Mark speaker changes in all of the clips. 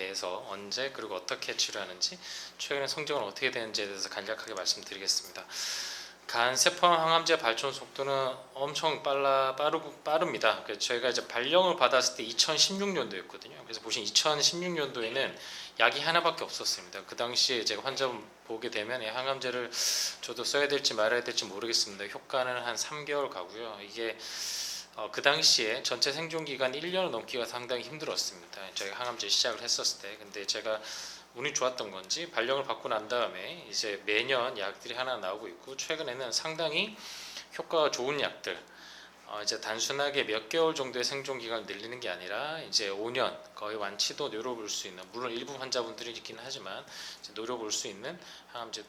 Speaker 1: 대해서 언제 그리고 어떻게 치료하는지 최근에 성적은 어떻게 되는지에 대해서 간략하게 말씀드리겠습니다. 간세포암 항암제 발전 속도는 엄청 빠릅니다. 그래서 저희가 이제 발령을 받았을 때 2016년도였거든요. 그래서 보시면 2016년도에는 약이 하나밖에 없었습니다. 그 당시에 제가 환자분 보게 되면 항암제를 저도 써야 될지 말아야 될지 모르겠습니다. 효과는 한 3개월 가고요. 이게 그 당시에 전체 생존 기간 1년을 넘기가 상당히 힘들었습니다. 저희가 항암제 시작을 했었을 때. 근데 제가 운이 좋았던 건지 발령을 받고 난 다음에 이제 매년 약들이 하나 나오고 있고, 최근에는 상당히 효과가 좋은 약들, 이제 단순하게 몇 개월 정도의 생존 기간을 늘리는 게 아니라 이제 5년 거의 완치도 노려볼 수 있는, 물론 일부 환자분들이 있긴 하지만 이제 노려볼 수 있는 항암제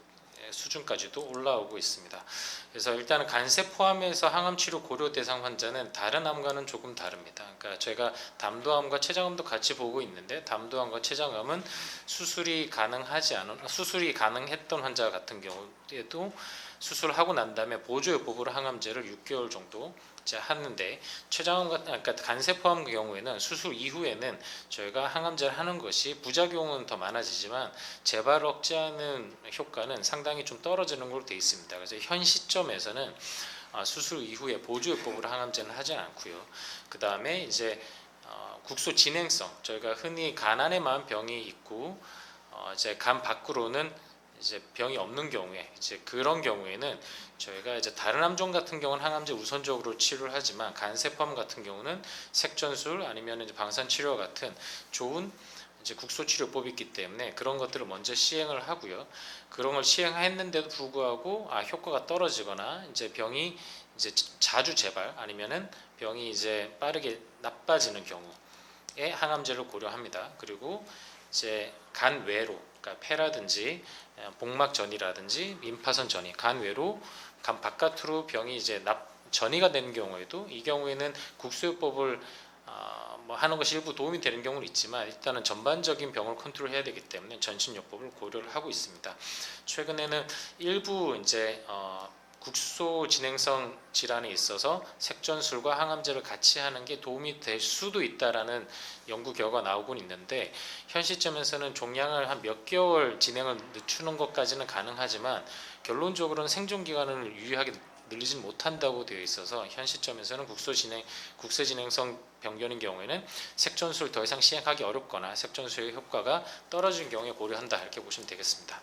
Speaker 1: 수준까지도 올라오고 있습니다. 그래서 일단은 간세 포함해서 항암 치료 고려 대상 환자는 다른 암과는 조금 다릅니다. 그러니까 저희가 담도암과 췌장암도 같이 보고 있는데, 담도암과 췌장암은 수술이 가능했던 환자 같은 경우에도 수술하고 난 다음에 보조요법으로 항암제를 6개월 정도 하는데, 그러니까 간세포암 경우에는 수술 이후에는 저희가 항암제를 하는 것이 부작용은 더 많아지지만 재발 억제하는 효과는 상당히 좀 떨어지는 걸로 되어 있습니다. 그래서 현 시점에서는 수술 이후에 보조요법으로 항암제는 하지 않고요. 그 다음에 이제 국소 진행성, 저희가 흔히 간 안에만 병이 있고 이제 간 밖으로는 이제 병이 없는 경우에, 이제 그런 경우에는 저희가 이제 다른 암종 같은 경우는 항암제 우선적으로 치료를 하지만, 간세포암 같은 경우는 색전술 아니면 이제 방사선 치료 같은 좋은 이제 국소 치료법이 있기 때문에 그런 것들을 먼저 시행을 하고요. 그런 걸 시행했는데도 불구하고 효과가 떨어지거나 이제 병이 이제 자주 재발 아니면은 병이 이제 빠르게 나빠지는 경우에 항암제를 고려합니다. 그리고 이제 간 외로, 그러니까 폐라든지 복막전이라든지 림파선 전이, 간 외로 간 바깥으로 병이 이제 전이가 되는 경우에도, 이 경우에는 국소요법을 하는 것이 일부 도움이 되는 경우는 있지만, 일단은 전반적인 병을 컨트롤해야 되기 때문에 전신요법을 고려를 하고 있습니다. 최근에는 일부 이제 국소 진행성 질환에 있어서 색전술과 항암제를 같이 하는 게 도움이 될 수도 있다라는 연구 결과가 나오곤 있는데, 현 시점에서는 종양을 한 몇 개월 진행을 늦추는 것까지는 가능하지만 결론적으로는 생존 기간을 유의하게 늘리진 못한다고 되어 있어서, 현 시점에서는 국소 진행성 병변인 경우에는 색전술 더 이상 시행하기 어렵거나 색전술의 효과가 떨어지는 경우에 고려한다, 이렇게 보시면 되겠습니다.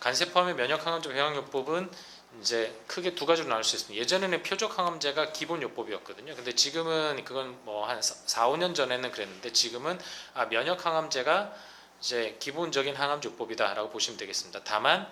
Speaker 1: 간세포암의 면역항암제 병합요법은 이제 크게 두 가지로 나눌 수 있습니다. 예전에는 표적항암제가 기본 요법이었거든요. 근데 지금은 그건 뭐 한 4, 5년 전에는 그랬는데, 지금은 면역항암제가 이제 기본적인 항암제 요법이다라고 보시면 되겠습니다. 다만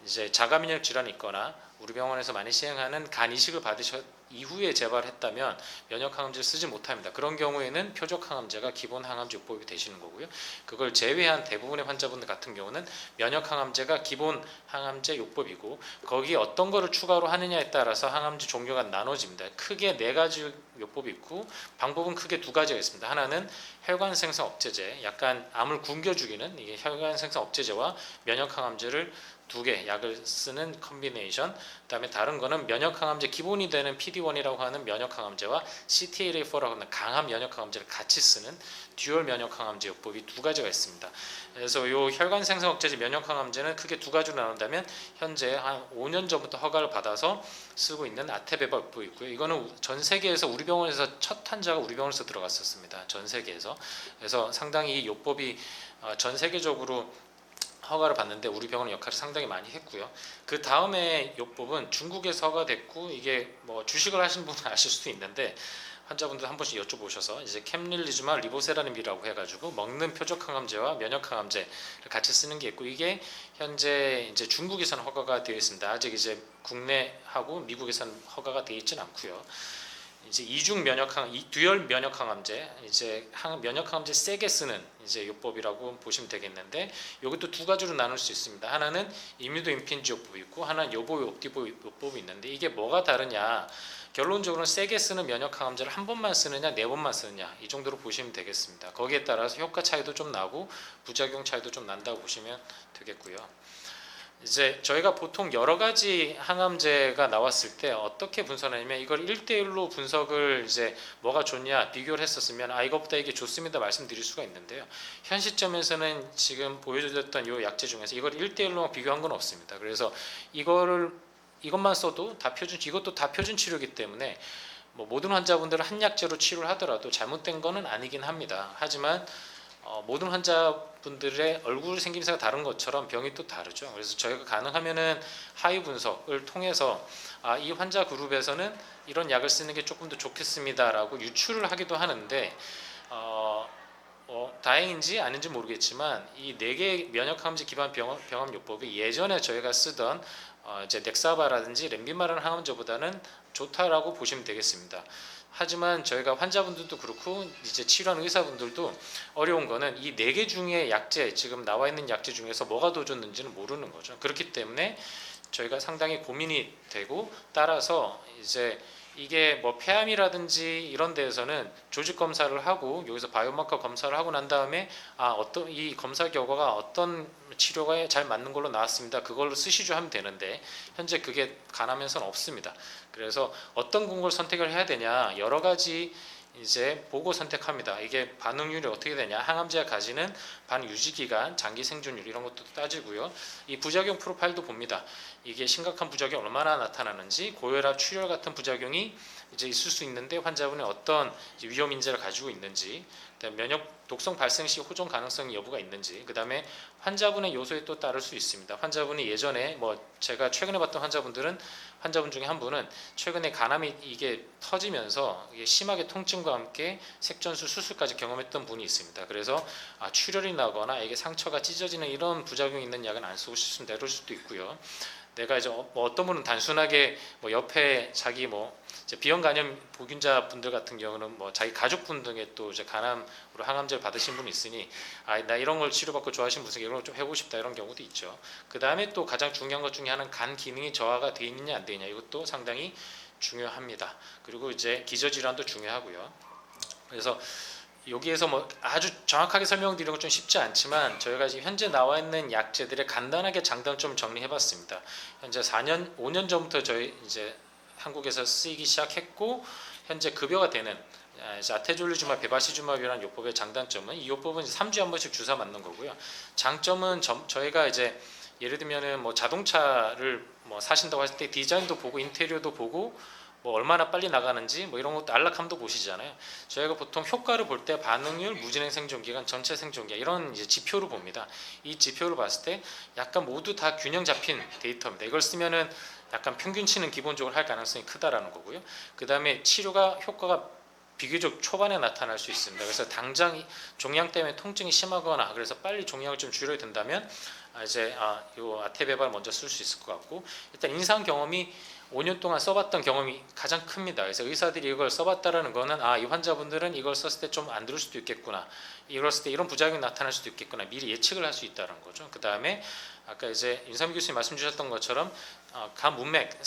Speaker 1: 이제 자가면역 질환이 있거나 우리 병원에서 많이 시행하는 간 이식을 받으셨 이후에 재발했다면 면역항암제를 쓰지 못합니다. 그런 경우에는 표적항암제가 기본 항암제 요법이 되시는 거고요. 그걸 제외한 대부분의 환자분들 같은 경우는 면역항암제가 기본 항암제 요법이고, 거기에 어떤 거를 추가로 하느냐에 따라서 항암제 종류가 나눠집니다. 크게 4가지 요법이 있고, 방법은 크게 2가지가 있습니다. 하나는 혈관생성 억제제, 약간 암을 굶겨 죽이는 이게 혈관생성 억제제와 면역항암제를 2개 약을 쓰는 컨비네이션, 그 다음에 다른 거는 면역항암제 기본이 되는 PD-1이라고 하는 면역항암제와 CTLA-4라고 하는 강한 면역항암제를 같이 쓰는 듀얼 면역항암제 요법이 2가지가 있습니다. 그래서 이 혈관생성 억제제 면역항암제는 크게 2가지로 나눈다면, 현재 한 5년 전부터 허가를 받아서 쓰고 있는 아테베바 요법이 있고요. 이거는 전 세계에서 우리 병원에서 첫 환자가 우리 병원에서 들어갔었습니다. 전 세계에서. 그래서 상당히 이 요법이 전 세계적으로 허가를 받는데 우리 병원의 역할을 상당히 많이 했고요. 그 다음에 요법은 중국에서 허가됐고, 이게 뭐 주식을 하신 분은 아실 수도 있는데 환자분들 한 번씩 여쭤보셔서 이제 캠릴리주마 리보세라림이라고 해가지고 먹는 표적항암제와 면역항암제를 같이 쓰는 게 있고, 이게 현재 이제 중국에서는 허가가 되어 있습니다. 아직 이제 국내하고 미국에서는 허가가 되어 있지는 않고요. 이제 듀얼 면역항암제, 이제 면역항암제 세게 쓰는 이제 요법이라고 보시면 되겠는데, 이것도 2가지로 나눌 수 있습니다. 하나는 이뮤도 임핀지 요법이 있고, 하나는 요보 옵티보 요법이 있는데, 이게 뭐가 다르냐? 결론적으로는 세게 쓰는 면역항암제를 한 번만 쓰느냐 4번만 쓰느냐, 이 정도로 보시면 되겠습니다. 거기에 따라서 효과 차이도 좀 나고 부작용 차이도 좀 난다고 보시면 되겠고요. 이제 저희가 보통 여러 가지 항암제가 나왔을 때 어떻게 분석하냐면 이걸 1대1로 분석을 이제 뭐가 좋냐 비교를 했었으면 이것보다 이게 좋습니다 말씀드릴 수가 있는데요. 현 시점에서는 지금 보여드렸던 이 약제 중에서 이걸 1대1로 비교한 건 없습니다. 그래서 이것만 써도 다 이것도 다 표준 치료이기 때문에 뭐 모든 환자분들은 한 약제로 치료를 하더라도 잘못된 거는 아니긴 합니다. 하지만 모든 환자분들의 얼굴 생김새가 다른 것처럼 병이 또 다르죠. 그래서 저희가 가능하면은 하위 분석을 통해서 이 환자 그룹에서는 이런 약을 쓰는 게 조금 더 좋겠습니다라고 유추를 하기도 하는데 다행인지 아닌지 모르겠지만 이 4개 면역항암제 기반 병합요법이 예전에 저희가 쓰던 이제 넥사바라든지 렘비마라는 항암제보다는 좋다라고 보시면 되겠습니다. 하지만 저희가 환자분들도 그렇고 이제 치료하는 의사분들도 어려운 거는 이 4개 중에 약제 지금 나와 있는 약제 중에서 뭐가 더 좋는지는 모르는 거죠. 그렇기 때문에 저희가 상당히 고민이 되고 따라서 이제 이게 뭐 폐암이라든지 이런 데에서는 조직 검사를 하고 여기서 바이오마커 검사를 하고 난 다음에 어떤 이 검사 결과가 어떤 치료가 잘 맞는 걸로 나왔습니다. 그걸로 쓰시죠 하면 되는데 현재 그게 가능하면서는 없습니다. 그래서 어떤 공고를 선택을 해야 되냐 여러 가지 이제 보고 선택합니다. 이게 반응률이 어떻게 되냐 항암제가 가지는 반유지기간, 장기 생존율 이런 것도 따지고요. 이 부작용 프로파일도 봅니다. 이게 심각한 부작용이 얼마나 나타나는지 고혈압, 출혈 같은 부작용이 이제 있을 수 있는데 환자분이 어떤 위험 인자를 가지고 있는지, 면역 독성 발생 시 호전 가능성 여부가 있는지, 그 다음에 환자분의 요소에 또 따를 수 있습니다. 환자분이 예전에 제가 최근에 봤던 환자분 중에 한 분은 최근에 간암이 이게 터지면서 이게 심하게 통증과 함께 색전수 수술까지 경험했던 분이 있습니다. 그래서 출혈이 나거나 이게 상처가 찢어지는 이런 부작용이 있는 약은 안 쓰고 싶습니다. 이럴 수도 있고요. 내가 이제 어떤 분은 단순하게 옆에 자기 이제 비형 간염 보균자 분들 같은 경우는 자기 가족분 등에 또 이제 간암으로 항암제를 받으신 분이 있으니 나 이런 걸 치료받고 좋아하시는 분에게 이런 걸 좀 해보고 싶다 이런 경우도 있죠. 그 다음에 또 가장 중요한 것 중에 하나는 간 기능이 저하가 되어 있느냐 안 되어 있느냐 이것도 상당히 중요합니다. 그리고 이제 기저질환도 중요하고요. 그래서 여기에서 아주 정확하게 설명드리는 건 좀 쉽지 않지만 저희가 지금 현재 나와 있는 약제들의 간단하게 장단점을 정리해봤습니다. 현재 5년 전부터 저희 이제 한국에서 쓰이기 시작했고 현재 급여가 되는 아테졸리주맙, 베바시주맙이라는 요법의 장단점은 이 요법은 3주에 한 번씩 주사 맞는 거고요. 장점은 저희가 이제 예를 들면은 자동차를 사신다고 했을 때 디자인도 보고 인테리어도 보고 얼마나 빨리 나가는지 이런 것도 안락함도 보시잖아요. 저희가 보통 효과를 볼 때 반응률, 무진행 생존기간, 전체 생존기간 이런 이제 지표를 봅니다. 이 지표를 봤을 때 약간 모두 다 균형 잡힌 데이터입니다. 이걸 쓰면은 약간 평균치는 기본적으로 할 가능성이 크다라는 거고요. 그 다음에 치료가 효과가 비교적 초반에 나타날 수 있습니다. 그래서 당장 종양 때문에 통증이 심하거나 그래서 빨리 종양을 좀 줄여야 된다면 이제 요 아테베바를 먼저 쓸 수 있을 것 같고 일단 임상 경험이 5년 동안 써봤던 경험이 가장 큽니다. 그래서 의사들이 이걸 써봤다라는 거는 이 환자분들은 이걸 썼을 때 좀 안 들을 수도 있겠구나, 이걸 쓸 때 이런 부작용이 나타날 수도 있겠구나 미리 예측을 할 수 있다는 거죠. 그 다음에 아까 이제 윤삼 교수님 말씀 주셨던 것처럼 간 문맥,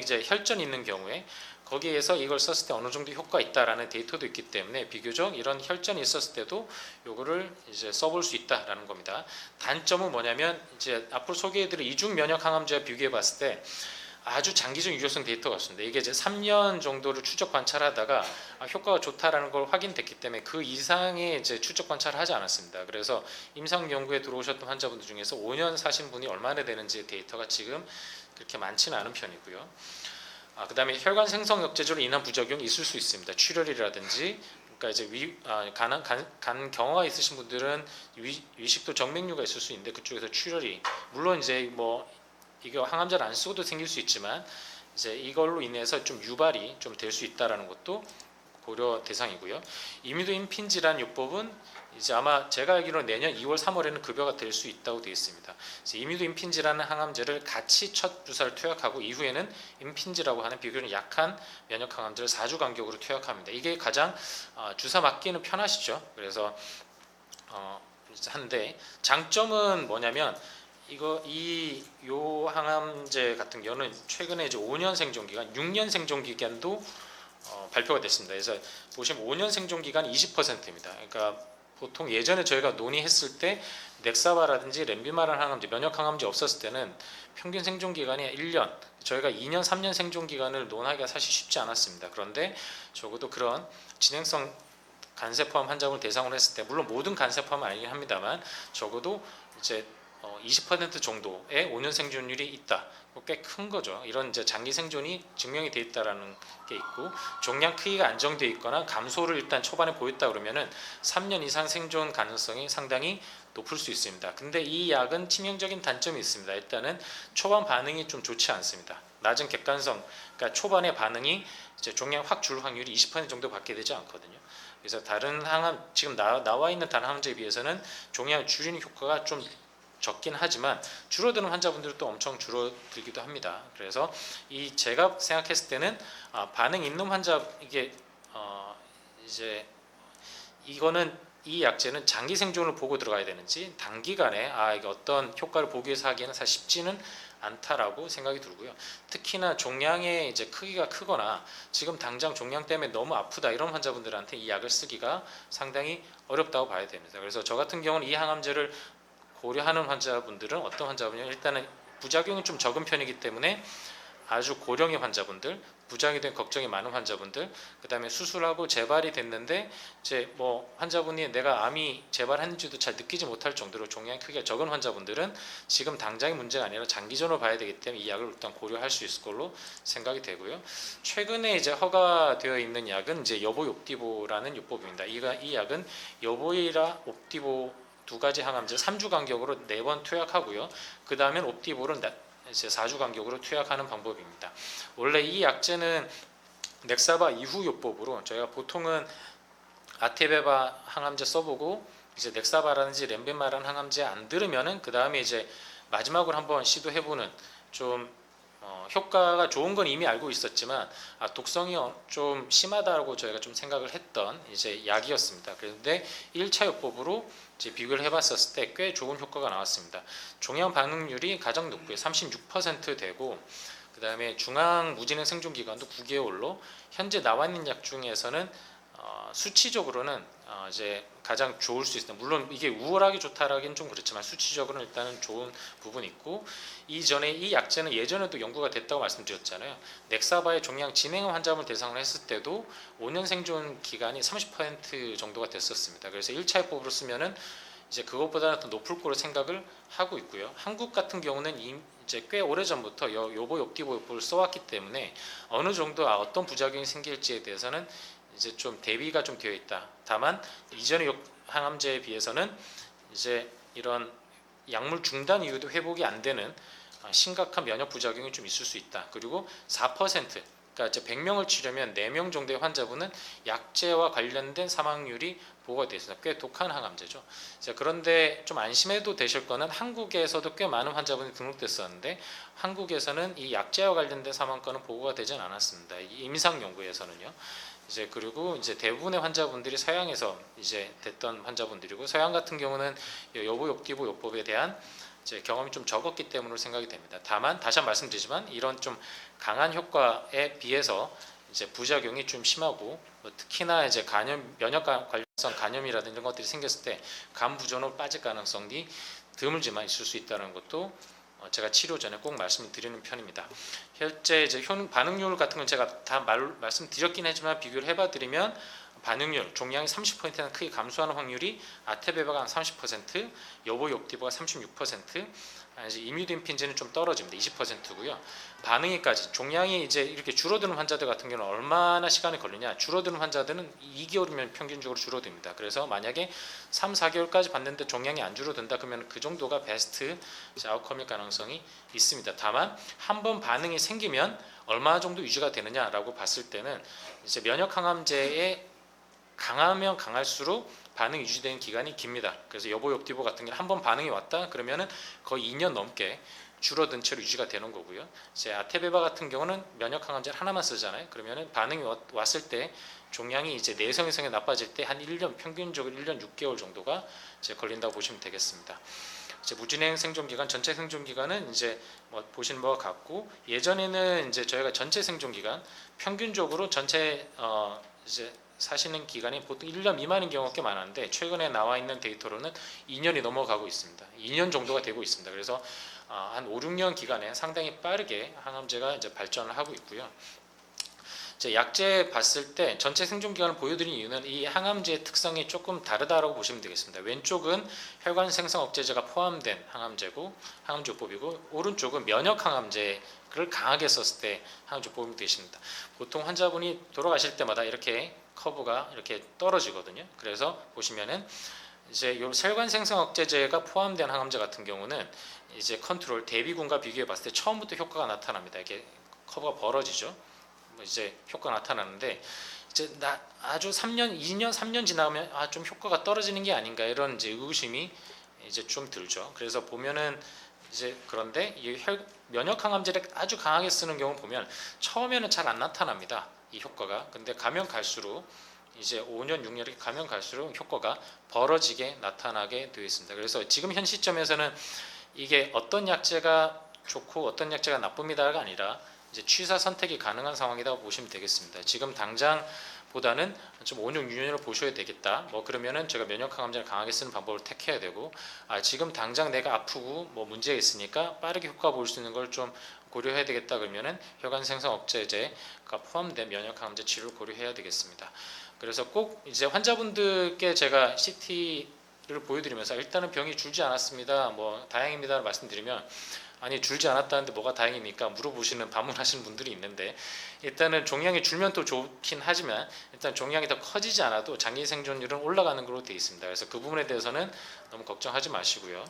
Speaker 1: 이제 혈전이 있는 경우에 거기에서 이걸 썼을 때 어느 정도 효과가 있다라는 데이터도 있기 때문에 비교적 이런 혈전이 있었을 때도 요거를 이제 써볼 수 있다라는 겁니다. 단점은 뭐냐면 이제 앞으로 소개해드릴 이중 면역 항암제와 비교해봤을 때 아주 장기적 유효성 데이터가 없습니다. 이게 이제 3년 정도를 추적 관찰하다가 효과가 좋다라는 걸 확인됐기 때문에 그 이상의 이제 추적 관찰을 하지 않았습니다. 그래서 임상 연구에 들어오셨던 환자분들 중에서 5년 사신 분이 얼마나 되는지 데이터가 지금 그렇게 많지는 않은 편이고요. 그 다음에 혈관 생성 억제제로 인한 부작용이 있을 수 있습니다. 출혈이라든지 그러니까 이제 간 경화가 있으신 분들은 위식도 정맥류가 있을 수 있는데 그쪽에서 출혈이 물론 이제 이거 항암제를 안 쓰고도 생길 수 있지만 이제 이걸로 인해서 좀 유발이 좀 될 수 있다라는 것도 고려 대상이고요. 이뮤노인핀지라는 요법은 이제 아마 제가 알기로는 내년 2월, 3월에는 급여가 될 수 있다고 되어 있습니다. 이뮤노인핀지라는 항암제를 같이 첫 주사를 투약하고 이후에는 임핀지라고 하는 비교적 약한 면역 항암제를 4주 간격으로 투약합니다. 이게 가장 주사 맞기는 편하시죠. 그래서 한데 장점은 뭐냐면 요 항암제 같은 경우는 최근에 이제 5년 생존기간, 6년 생존기간도 발표가 됐습니다. 그래서 보시면 5년 생존기간 20%입니다. 그러니까 보통 예전에 저희가 논의했을 때 넥사바라든지 렌비마라는 항암제, 면역 항암제 없었을 때는 평균 생존 기간이 1년, 저희가 2년, 3년 생존 기간을 논하기가 사실 쉽지 않았습니다. 그런데 적어도 그런 진행성 간세포암 환자분을 대상으로 했을 때, 물론 모든 간세포암은 아니긴 합니다만 적어도 이제 20% 정도의 5년 생존율이 있다. 꽤 큰 거죠. 이런 이제 장기 생존이 증명이 돼 있다라는 게 있고, 종양 크기가 안정돼 있거나 감소를 일단 초반에 보였다 그러면은 3년 이상 생존 가능성이 상당히 높을 수 있습니다. 근데 이 약은 치명적인 단점이 있습니다. 일단은 초반 반응이 좀 좋지 않습니다. 낮은 객관성, 그러니까 초반의 반응이 이제 종양 확 줄 확률이 20% 정도 밖에 되지 않거든요. 그래서 다른 항암, 지금 나와 있는 다른 항암제에 비해서는 종양을 줄이는 효과가 좀 적긴 하지만 줄어드는 환자분들도 엄청 줄어들기도 합니다. 그래서 이 제가 생각했을 때는 반응 있는 환자, 이게 이제 이거는 이 약제는 장기 생존을 보고 들어가야 되는지 단기간에 이게 어떤 효과를 보기 위해서 하기에는 사실 쉽지는 않다라고 생각이 들고요. 특히나 종양의 이제 크기가 크거나 지금 당장 종양 때문에 너무 아프다 이런 환자분들한테 이 약을 쓰기가 상당히 어렵다고 봐야 됩니다. 그래서 저 같은 경우는 이 항암제를 고려하는 환자분들은 어떤 환자분이요? 일단은 부작용이 좀 적은 편이기 때문에 아주 고령의 환자분들, 부작용에 대한 걱정이 많은 환자분들, 그 다음에 수술하고 재발이 됐는데 이제 뭐 환자분이 내가 암이 재발했는지도 잘 느끼지 못할 정도로 종양의 크기가 적은 환자분들은 지금 당장의 문제가 아니라 장기전으로 봐야 되기 때문에 이 약을 일단 고려할 수 있을 걸로 생각이 되고요. 최근에 이제 허가되어 있는 약은 이제 여보이 옵디보라는 요법입니다. 이 약은 여보이라 옵디보 두 가지 항암제 3주 간격으로 4번 투약하고요. 그 다음엔 옵디보를 이제 4주 간격으로 투약하는 방법입니다. 원래 이 약제는 넥사바 이후 요법으로 저희가 보통은 아테베바 항암제 써보고 이제 넥사바라든지 렌비마라는 항암제 안 들으면은 그 다음에 이제 마지막으로 한번 시도해보는, 좀 효과가 좋은 건 이미 알고 있었지만 독성이 좀 심하다고 저희가 좀 생각을 했던 이제 약이었습니다. 그런데 1차 요법으로 이제 비교를 해봤었을 때 꽤 좋은 효과가 나왔습니다. 종양 반응률이 가장 높고요. 36% 되고, 그 다음에 중앙 무진행 생존 기간도 9개월로 현재 나와 있는 약 중에서는 수치적으로는 이제 가장 좋을 수 있습니다. 물론 이게 우월하게 좋다라기는 좀 그렇지만 수치적으로는 일단은 좋은 부분이 있고, 이전에 이 약제는 예전에도 연구가 됐다고 말씀드렸잖아요. 넥사바의 종양 진행 환자분을 대상으로 했을 때도 5년 생존 기간이 30% 정도가 됐었습니다. 그래서 1차 요법으로 쓰면은 이제 그것보다는 더 높을 거로 생각을 하고 있고요. 한국 같은 경우는 이제 꽤 오래 전부터 요보 옵디보 요법을 써왔기 때문에 어느 정도 어떤 부작용이 생길지에 대해서는 이제 좀 대비가 좀 되어 있다. 다만 이전의 항암제에 비해서는 이제 이런 약물 중단 이후에도 회복이 안 되는 심각한 면역 부작용이 좀 있을 수 있다. 그리고 4%, 그러니까 이제 100명을 치려면 4명 정도의 환자분은 약제와 관련된 사망률이 보고가 되어 있습니다. 꽤 독한 항암제죠. 그런데 좀 안심해도 되실 거는 한국에서도 꽤 많은 환자분이 등록됐었는데 한국에서는 이 약제와 관련된 사망건은 보고가 되진 않았습니다. 임상 연구에서는요. 그리고 이제 대부분의 환자분들이 서양에서 이제 됐던 환자분들이고, 서양 같은 경우는 여보 옵디보 요법에 대한 이제 경험이 좀 적었기 때문으로 생각이 됩니다. 다만 다시 한번 말씀드리지만 이런 좀 강한 효과에 비해서 이제 부작용이 좀 심하고, 특히나 이제 면역 관련성 간염이라든지 이런 것들이 생겼을 때 간 부전으로 빠질 가능성이 드물지만 있을 수 있다는 것도 제가 치료 전에 꼭 말씀드리는 편입니다. 실제 이제 반응률 같은 건 제가 다 말씀드렸긴 하지만 비교를 해봐드리면 반응률, 종양이 30%는 크게 감소하는 확률이 아테베바가 한 30%, 여보이 옵디보가 36%, 이제 이뮤딘핀지는 좀 떨어집니다. 20%고요. 반응이까지 종양이 이제 이렇게 줄어드는 환자들 같은 경우는 얼마나 시간이 걸리냐? 줄어드는 환자들은 2개월이면 평균적으로 줄어듭니다. 그래서 만약에 3, 4개월까지 봤는데 종양이 안 줄어든다 그러면 그 정도가 베스트 아웃컴일 가능성이 있습니다. 다만 한번 반응이 생기면 얼마 정도 유지가 되느냐라고 봤을 때는 이제 면역 항암제의 강하면 강할수록 반응이 유지되는 기간이 깁니다. 그래서 여보이 옵디보 같은 경우는 한번 반응이 왔다 그러면은 거의 2년 넘게 줄어든 채로 유지가 되는 거고요. 이제 아테베바 같은 경우는 면역 항암제를 하나만 쓰잖아요. 그러면은 반응이 왔을 때 종양이 이제 내성이성이 나빠질 때 한 1년, 평균적으로 1년 6개월 정도가 이제 걸린다고 보시면 되겠습니다. 이제 무진행 생존 기간, 전체 생존 기간은 이제 보시는 바와 같고, 예전에는 이제 저희가 전체 생존 기간 평균적으로 전체 이제 사시는 기간이 보통 1년 미만인 경우가 꽤 많은데 최근에 나와 있는 데이터로는 2년이 넘어가고 있습니다. 2년 정도가 되고 있습니다. 그래서 한 5, 6년 기간에 상당히 빠르게 항암제가 이제 발전을 하고 있고요. 이제 약제 봤을 때 전체 생존 기간을 보여드린 이유는 이 항암제의 특성이 조금 다르다라고 보시면 되겠습니다. 왼쪽은 혈관 생성 억제제가 포함된 항암제고 항암제요법이고, 오른쪽은 면역 항암제를 강하게 썼을 때 항암제요법이 되십니다. 보통 환자분이 돌아가실 때마다 이렇게 커브가 이렇게 떨어지거든요. 그래서 보시면은 이제 요 혈관 생성 억제제가 포함된 항암제 같은 경우는 이제 컨트롤 대비군과 비교해 봤을 때 처음부터 효과가 나타납니다. 이렇게 커브가 벌어지죠. 이제 효과가 나타나는데, 이제 아주 3년, 2년, 3년 지나면 좀 효과가 떨어지는 게 아닌가, 이런 이제 의구심이 이제 좀 들죠. 그래서 보면은 이제, 그런데 이 면역 항암제를 아주 강하게 쓰는 경우 보면 처음에는 잘 안 나타납니다, 이 효과가. 근데 가면 갈수록 이제 5년, 6년 이렇게 가면 갈수록 효과가 벌어지게 나타나게 되어 있습니다. 그래서 지금 현 시점에서는 이게 어떤 약제가 좋고 어떤 약제가 나쁩니다가 아니라 이제 취사 선택이 가능한 상황이라고 보시면 되겠습니다. 지금 당장보다는 좀 5년, 6년을 보셔야 되겠다. 뭐 그러면은 제가 면역 항암제를 강하게 쓰는 방법을 택해야 되고, 지금 당장 내가 아프고 뭐 문제가 있으니까 빠르게 효과 볼 수 있는 걸 좀 고려해야 되겠다. 그러면은 혈관 생성 억제제가 포함된 면역 항암제 치료를 고려해야 되겠습니다. 그래서 꼭 이제 환자분들께 제가 CT를 보여드리면서 일단은 병이 줄지 않았습니다, 뭐 다행입니다 말씀드리면, 아니 줄지 않았다는데 뭐가 다행입니까 물어보시는, 반문하시는 분들이 있는데, 일단은 종양이 줄면 또 좋긴 하지만 일단 종양이 더 커지지 않아도 장기 생존율은 올라가는 걸로 되어 있습니다. 그래서 그 부분에 대해서는 너무 걱정하지 마시고요.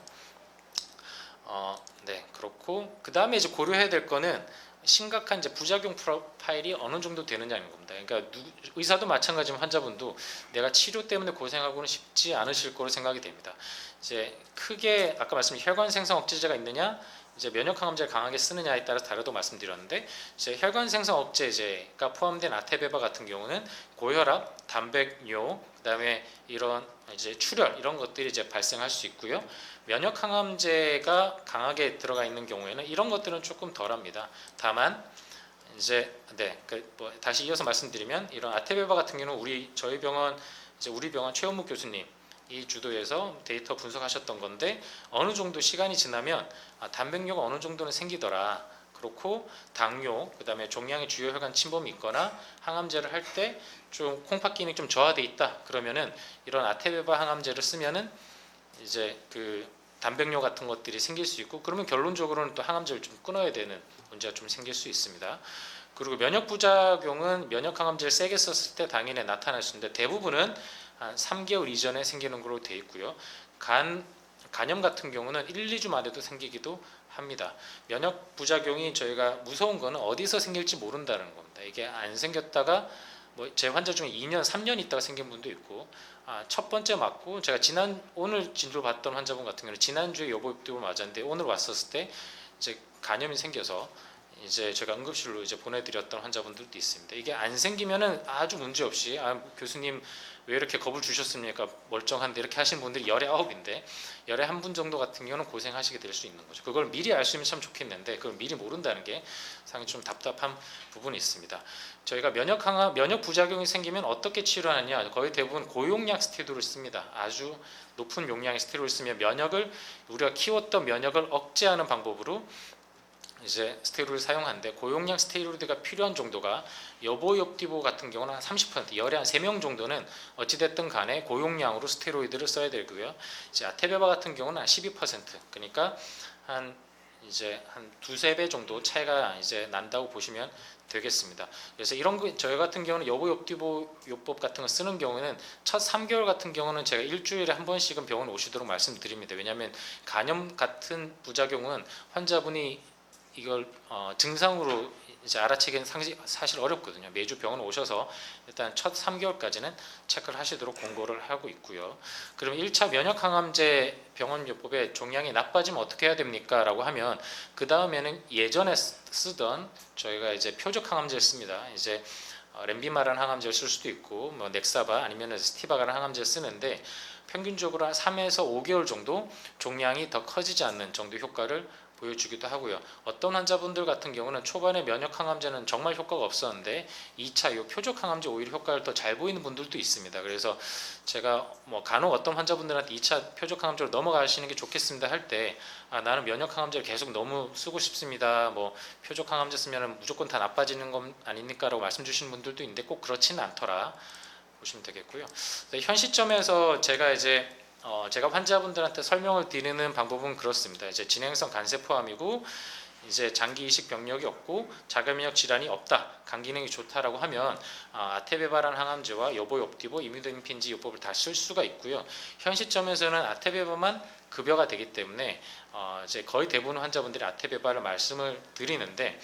Speaker 1: 네, 그렇고 그 다음에 이제 고려해야 될 거는 심각한 이제 부작용 프로파일이 어느 정도 되느냐는 겁니다. 그러니까 의사도 마찬가지지만 환자분도 내가 치료 때문에 고생하고는 싶지 않으실 거로 생각이 됩니다. 이제 크게 아까 말씀드린 혈관 생성 억제제가 있느냐, 이제 면역 항암제를 강하게 쓰느냐에 따라서 다르다고 말씀드렸는데, 이제 혈관 생성 억제제가 포함된 아테베바 같은 경우는 고혈압, 단백뇨, 그다음에 이런 이제 출혈, 이런 것들이 이제 발생할 수 있고요. 면역 항암제가 강하게 들어가 있는 경우에는 이런 것들은 조금 덜합니다. 다만 이제 다시 이어서 말씀드리면, 이런 아테베바 같은 경우는 저희 병원, 이제 우리 병원 최원묵 교수님 이 주도에서 데이터 분석하셨던 건데, 어느 정도 시간이 지나면 단백뇨가 어느 정도는 생기더라. 그렇고 당뇨, 그다음에 종양의 주요 혈관 침범이 있거나 항암제를 할 때 좀 콩팥 기능이 좀 저하돼 있다. 그러면은 이런 아테베바 항암제를 쓰면은 이제 그 단백뇨 같은 것들이 생길 수 있고, 그러면 결론적으로는 또 항암제를 좀 끊어야 되는 문제가 좀 생길 수 있습니다. 그리고 면역 부작용은 면역 항암제를 세게 썼을 때 당연히 나타날 수 있는데, 대부분은 한 3개월 이전에 생기는 걸로 되어 있고요. 간염 같은 경우는 1, 2주 만에도 생기기도 합니다. 면역 부작용이 저희가 무서운 거는 어디서 생길지 모른다는 겁니다. 이게 안 생겼다가 뭐 제 환자 중에 2년, 3년 있다가 생긴 분도 있고, 첫 번째 맞고, 제가 오늘 진료 받던 환자분 같은 경우는 지난주에 여보입도를 맞았는데 오늘 왔었을 때 이제 간염이 생겨서 이제 제가 응급실로 이제 보내드렸던 환자분들도 있습니다. 이게 안 생기면은 아주 문제 없이 교수님 왜 이렇게 겁을 주셨습니까? 멀쩡한데, 이렇게 하시는 분들이 열에 9인데 열에 한 분 정도 같은 경우는 고생하시게 될 수 있는 거죠. 그걸 미리 알 수 있으면 참 좋겠는데 그걸 미리 모른다는 게 상당히 좀 답답한 부분이 있습니다. 저희가 면역 부작용이 생기면 어떻게 치료하느냐, 거의 대부분 고용량 스테로이드를 씁니다. 아주 높은 용량의 스테로이드를 쓰면 우리가 키웠던 면역을 억제하는 방법으로 이제 스테로이드를 사용하는데, 고용량 스테로이드가 필요한 정도가 여보엽디보 같은 경우는 한 30%, 열에 한 3명 정도는 어찌됐든 간에 고용량으로 스테로이드를 써야 되고요. 이제 아테베바 같은 경우는 한 12%, 그러니까 한 두세 배 정도 차이가 이제 난다고 보시면 되겠습니다. 그래서 이런 거, 저희 같은 경우는 여보엽디보 요법 같은 거 쓰는 경우는 첫 3개월 같은 경우는 제가 일주일에 한 번씩은 병원 오시도록 말씀드립니다. 왜냐하면 간염 같은 부작용은 환자분이 이걸 증상으로 이제 알아채기는 사실 어렵거든요. 매주 병원 오셔서 일단 첫 3개월까지는 체크를 하시도록 권고를 하고 있고요. 그럼 1차 면역 항암제 병원요법에 종양이 나빠지면 어떻게 해야 됩니까? 라고 하면, 그 다음에는 예전에 쓰던 저희가 이제 표적 항암제를 씁니다. 이제 렘비마라는 항암제를 쓸 수도 있고, 뭐 넥사바 아니면 스티바가라는 항암제를 쓰는데, 평균적으로 한 3에서 5개월 정도 종양이 더 커지지 않는 정도 효과를 보여주기도 하고요. 어떤 환자분들 같은 경우는 초반에 면역 항암제는 정말 효과가 없었는데 2차 요 표적 항암제 오히려 효과를 더 잘 보이는 분들도 있습니다. 그래서 제가 간혹 어떤 환자분들한테 2차 표적 항암제로 넘어가시는 게 좋겠습니다 할 때 나는 면역 항암제를 계속 너무 쓰고 싶습니다. 표적 항암제 쓰면 무조건 다 나빠지는 건 아닙니까? 라고 말씀 주시는 분들도 있는데 꼭 그렇지는 않더라 보시면 되겠고요. 현 시점에서 제가 환자분들한테 설명을 드리는 방법은 그렇습니다. 이제 진행성 간세포암이고 이제 장기 이식 병력이 없고 자가면역 질환이 없다, 간 기능이 좋다라고 하면 아테베바란 항암제와 여보옵티보, 이뮤노인핀지 요법을 다 쓸 수가 있고요. 현 시점에서는 아테베바만 급여가 되기 때문에 이제 거의 대부분 환자분들이 아테베바를 말씀을 드리는데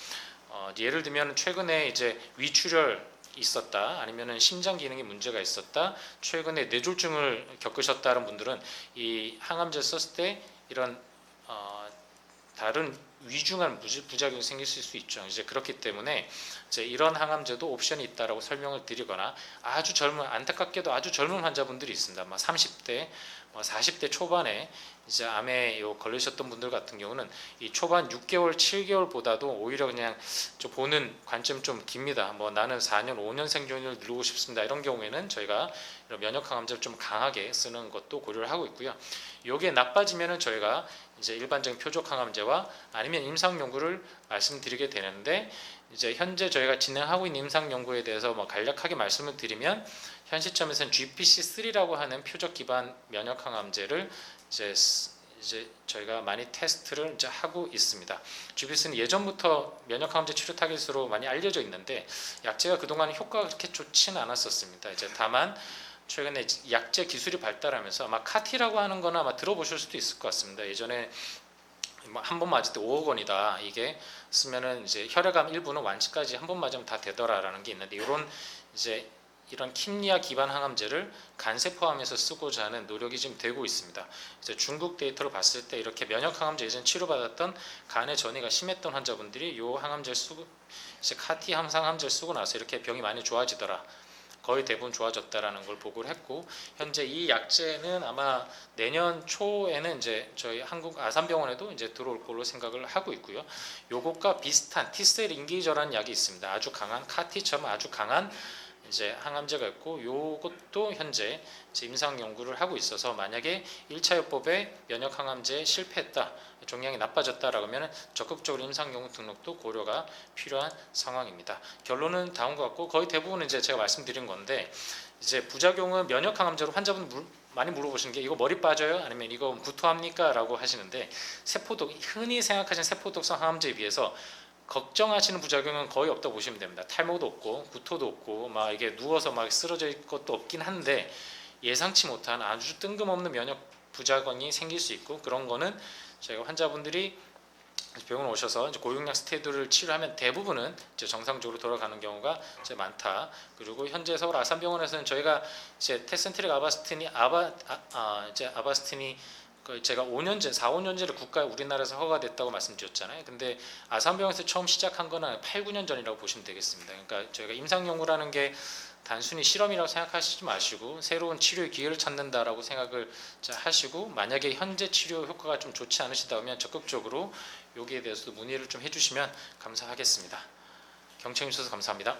Speaker 1: 예를 들면 최근에 이제 위출혈 있었다, 아니면은 심장 기능에 문제가 있었다, 최근에 뇌졸중을 겪으셨다는 분들은 이 항암제 썼을 때 이런 다른 위중한 부작용이 생길 수 있죠. 이제 그렇기 때문에 이제 이런 항암제도 옵션이 있다라고 설명을 드리거나 아주 젊은, 안타깝게도 아주 젊은 환자분들이 있습니다. 30대, 40대 초반에 이제 암에 걸리셨던 분들 같은 경우는 이 초반 6개월, 7개월보다도 오히려 그냥 좀 보는 관점이 좀 깁니다. 나는 4년, 5년 생존율을 누르고 싶습니다. 이런 경우에는 저희가 이런 면역 항암제를 좀 강하게 쓰는 것도 고려를 하고 있고요. 이게 나빠지면은 저희가 이제 일반적인 표적 항암제와 아니면 임상 연구를 말씀드리게 되는데, 이제 현재 저희가 진행하고 있는 임상 연구에 대해서 간략하게 말씀을 드리면 현 시점에서는 GPC3라고 하는 표적 기반 면역 항암제를 이제 저희가 많이 테스트를 이제 하고 있습니다. GPC는 예전부터 면역 항암제 치료 타깃으로 많이 알려져 있는데 약제가 그동안 효과가 그렇게 좋지는 않았었습니다. 이제 다만 최근에 약제 기술이 발달하면서 아마 카티라고 하는 거는 아마 들어보실 수도 있을 것 같습니다. 예전에 한 번 맞을 때 5억 원이다. 이게 쓰면은 이제 혈액암 일부는 완치까지 한 번 맞으면 다 되더라라는 게 있는데, 이런 킴리아 기반 항암제를 간세포암에서 쓰고자 하는 노력이 지금 되고 있습니다. 이제 중국 데이터를 봤을 때 이렇게 면역 항암제 예전 치료받았던 간의 전이가 심했던 환자분들이 이 항암제를 쓰고 이제 카티 항암제를 쓰고 나서 이렇게 병이 많이 좋아지더라. 거의 대부분 좋아졌다라는 걸 보고를 했고, 현재 이 약제는 아마 내년 초에는 이제 저희 한국 아산병원에도 이제 들어올 걸로 생각을 하고 있고요. 요것과 비슷한 T셀 인게이저라는 약이 있습니다. 아주 강한 카티처럼 아주 강한 이제 항암제가 있고, 요것도 현재 임상 연구를 하고 있어서 만약에 1차 요법에 면역 항암제에 실패했다, 종양이 나빠졌다라고 하면 적극적으로 임상 연구 등록도 고려가 필요한 상황입니다. 결론은 다음 것 같고, 거의 대부분 이제 제가 말씀드린 건데, 이제 부작용은 면역 항암제로 환자분 많이 물어보시는 게 이거 머리 빠져요? 아니면 이거 구토합니까? 라고 하시는데, 흔히 생각하시는 세포독성 항암제에 비해서 걱정하시는 부작용은 거의 없다고 보시면 됩니다. 탈모도 없고 구토도 없고 이게 누워서 쓰러져 있을 것도 없긴 한데, 예상치 못한 아주 뜬금없는 면역 부작용이 생길 수 있고, 그런 거는 저희가 환자분들이 병원 오셔서 이제 고용량 스테이드를 치료하면 대부분은 이제 정상적으로 돌아가는 경우가 이제 많다. 그리고 현재 서울 아산병원에서는 저희가 이제 테센트릭 아바스틴이 제가 5년 전, 4, 5년 전에 국가에 우리나라에서 허가됐다고 말씀드렸잖아요. 근데 아산병원에서 처음 시작한 거는 8, 9년 전이라고 보시면 되겠습니다. 그러니까 저희가 임상 연구라는 게 단순히 실험이라고 생각하시지 마시고 새로운 치료의 기회를 찾는다라고 생각을 하시고, 만약에 현재 치료 효과가 좀 좋지 않으시다면 적극적으로 여기에 대해서도 문의를 좀 해주시면 감사하겠습니다. 경청해 주셔서 감사합니다.